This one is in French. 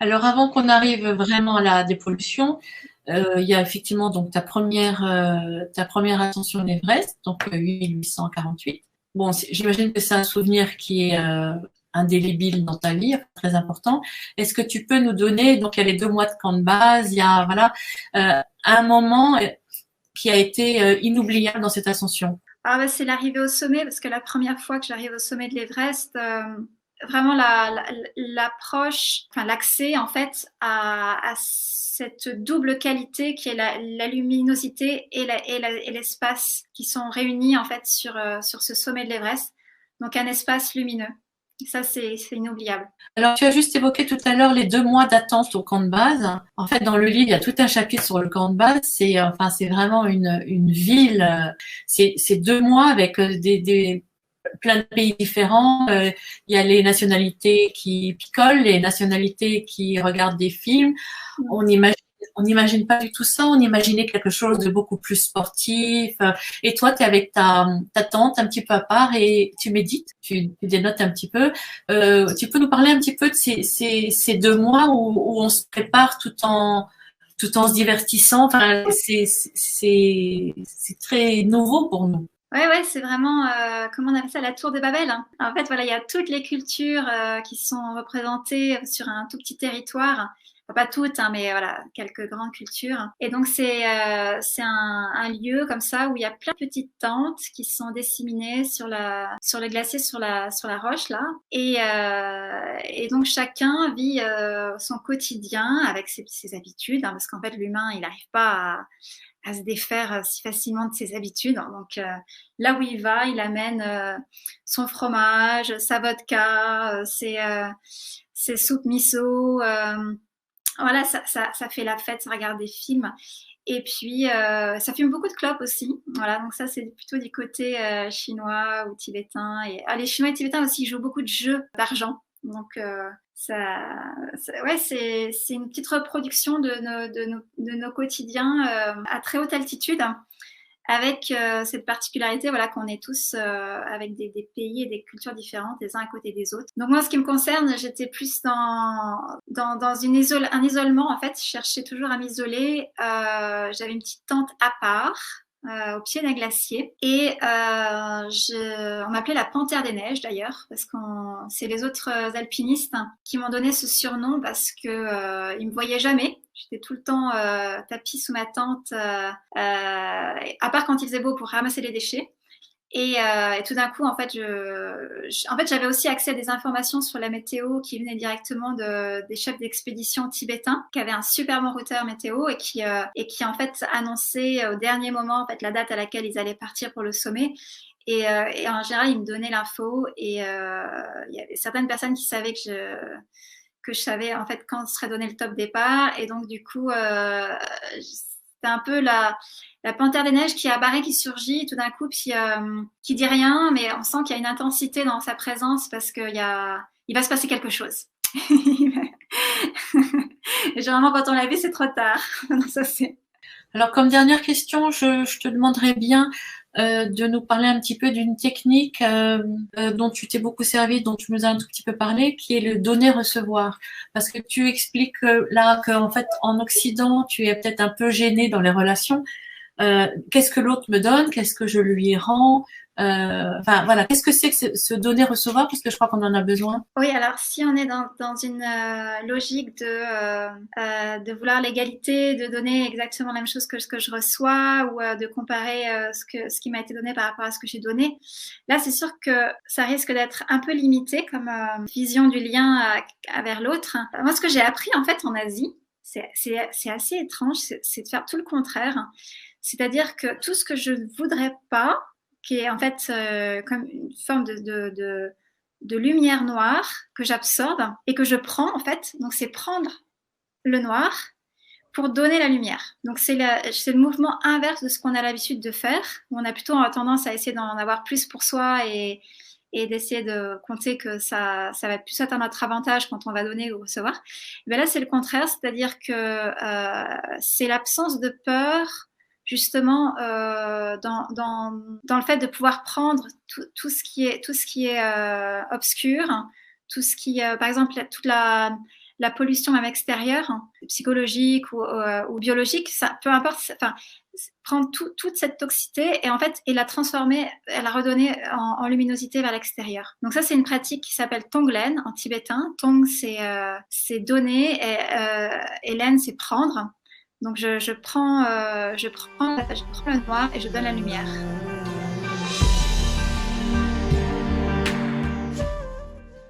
Alors avant qu'on arrive vraiment à la dépollution, il y a effectivement donc ta première ascension de l'Everest, donc 8848. Bon, j'imagine que c'est un souvenir qui est indélébile dans ta vie, très important. Est-ce que tu peux nous donner, donc il y a les 2 mois de camp de base, il y a voilà un moment qui a été inoubliable dans cette ascension. Ah bah, c'est l'arrivée au sommet, parce que la première fois que j'arrive au sommet de l'Everest, vraiment l'approche, enfin l'accès en fait à cette double qualité qui est la luminosité et l'espace qui sont réunis en fait sur ce sommet de l'Everest. Donc un espace lumineux. Ça, c'est inoubliable. Alors, tu as juste évoqué tout à l'heure les 2 mois d'attente au camp de base. En fait, dans le livre, il y a tout un chapitre sur le camp de base. C'est vraiment une ville. C'est 2 mois avec plein de pays différents. Il y a les nationalités qui picolent, les nationalités qui regardent des films. On imagine, on n'imagine pas du tout ça. On imaginait quelque chose de beaucoup plus sportif. Et toi, tu es avec ta tante un petit peu à part et tu médites, tu dénotes un petit peu. Tu peux nous parler un petit peu de ces 2 mois où on se prépare tout en se divertissant. Enfin, c'est très nouveau pour nous. Ouais, ouais, c'est vraiment, comment on appelle ça, la tour de Babel, hein. En fait, voilà, il y a toutes les cultures qui sont représentées sur un tout petit territoire. Enfin, pas toutes, hein, mais voilà, quelques grandes cultures. Et donc, c'est un lieu comme ça où il y a plein de petites tentes qui sont disséminées sur le glacier, sur la roche, là. Et donc, chacun vit son quotidien avec ses habitudes, hein, parce qu'en fait, l'humain, il n'arrive pas à se défaire si facilement de ses habitudes. Donc, là où il va, il amène son fromage, sa vodka, ses soupes miso. Voilà, ça fait la fête, ça regarde des films. Et puis, ça fume beaucoup de clopes aussi. Voilà, donc ça, c'est plutôt du côté chinois ou tibétain. Et les Chinois et Tibétains aussi, ils jouent beaucoup de jeux d'argent. Donc, ouais, c'est une petite reproduction de nos quotidiens à très haute altitude, hein, avec cette particularité, voilà, qu'on est tous avec des pays et des cultures différentes les uns à côté des autres. Donc moi, en ce qui me concerne, j'étais plus un isolement, en fait. Je cherchais toujours à m'isoler. J'avais une petite tente à part. Au pied d'un glacier et on m'appelait la panthère des neiges d'ailleurs parce que c'est les autres alpinistes qui m'ont donné ce surnom parce que ils me voyaient jamais. J'étais tout le temps tapis sous ma tente, à part quand il faisait beau pour ramasser les déchets. Et tout d'un coup, en fait, j'avais aussi accès à des informations sur la météo qui venaient directement des chefs d'expédition tibétains, qui avaient un super bon routeur météo et qui en fait annonçaient au dernier moment en fait la date à laquelle ils allaient partir pour le sommet. Et en général, ils me donnaient l'info et il y avait certaines personnes qui savaient que je savais en fait quand serait donné le top départ. Et donc du coup, c'était un peu la panthère des neiges qui apparaît, qui surgit tout d'un coup, puis qui dit rien, mais on sent qu'il y a une intensité dans sa présence parce il va se passer quelque chose. Et généralement, quand on l'a vu, c'est trop tard. Non, ça, c'est... Alors, comme dernière question, je te demanderais bien de nous parler un petit peu d'une technique dont tu t'es beaucoup servi, dont tu nous as un tout petit peu parlé, qui est le donner-recevoir. Parce que tu expliques là qu'en fait, en Occident, tu es peut-être un peu gêné dans les relations. Qu'est-ce que l'autre me donne? Qu'est-ce que je lui rends? Enfin, voilà. Qu'est-ce que c'est que ce donner-recevoir? Parce que je crois qu'on en a besoin. Oui, alors si on est dans une logique de vouloir l'égalité, de donner exactement la même chose que ce que je reçois ou de comparer ce qui m'a été donné par rapport à ce que j'ai donné, là c'est sûr que ça risque d'être un peu limité comme vision du lien vers l'autre. Moi, ce que j'ai appris en fait en Asie, c'est assez étrange, c'est de faire tout le contraire. C'est-à-dire que tout ce que je ne voudrais pas, qui est en fait comme une forme de lumière noire que j'absorbe et que je prends en fait. Donc c'est prendre le noir pour donner la lumière. Donc c'est le mouvement inverse de ce qu'on a l'habitude de faire. Où on a plutôt tendance à essayer d'en avoir plus pour soi et d'essayer de compter que ça va plus être à notre avantage quand on va donner ou recevoir. Mais là, c'est le contraire, c'est-à-dire que c'est l'absence de peur, justement, dans le fait de pouvoir prendre tout ce qui est obscur, tout ce qui, par exemple, toute la pollution même extérieure, hein, psychologique ou biologique, ça, peu importe, enfin, prendre toute cette toxicité et en fait et la transformer, la redonner en luminosité vers l'extérieur. Donc ça c'est une pratique qui s'appelle Tonglen en tibétain. Tong c'est donner et Len c'est prendre. Donc je prends le noir et je donne la lumière.